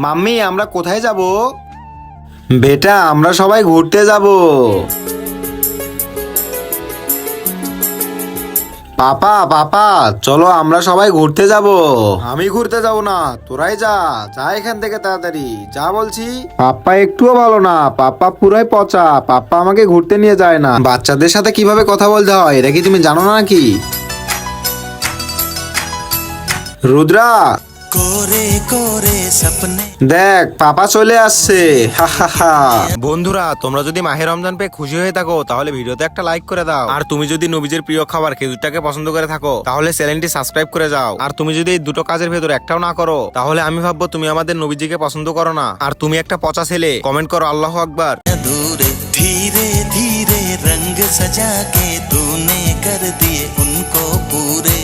Mummy আমরা কোথায় যাব? বেটা আমরা সবাই ঘুরতে যাব। পাপা পাপা চলো আমরা সবাই ঘুরতে যাব। আমি ঘুরতে যাব না, তোরাই যা যা এখান থেকে তাড়াতাড়ি যা বলছি। পাপ্পা একটুও ভালো না, পাপ্পা পুরাই পচা, পাপ্পা আমাকে ঘুরতে নিয়ে যায় না। বাচ্চাদের সাথে কিভাবে কথা বলতে হয় এটা কি তুমি জানো না নাকি? রুদ্রা কোরে কোরে স্বপ্নে। দেখ পাপা চলে আসছে, হা হা হা। বন্ধুরা তোমরা যদি মাহে রমজান পেয়ে খুশি হয়ে থাকো তাহলে ভিডিওতে একটা লাইক করে দাও। আর তুমি যদি নবীজের প্রিয় খাবার খেজুরটাকে পছন্দ করে থাকো তাহলে চ্যানেলটি সাবস্ক্রাইব করে যাও। আর তুমি যদি এই দুটো কাজের ভেতর একটাও না করো তাহলে আমি ভাববো তুমি আমাদের নবীজিকে পছন্দ করো না। আর তুমি একটা পচা ছেলে। কমেন্ট করো আল্লাহু আকবার। अधूरे धीरे धीरे रंग सजा के तूने कर दिए उनको पूरे।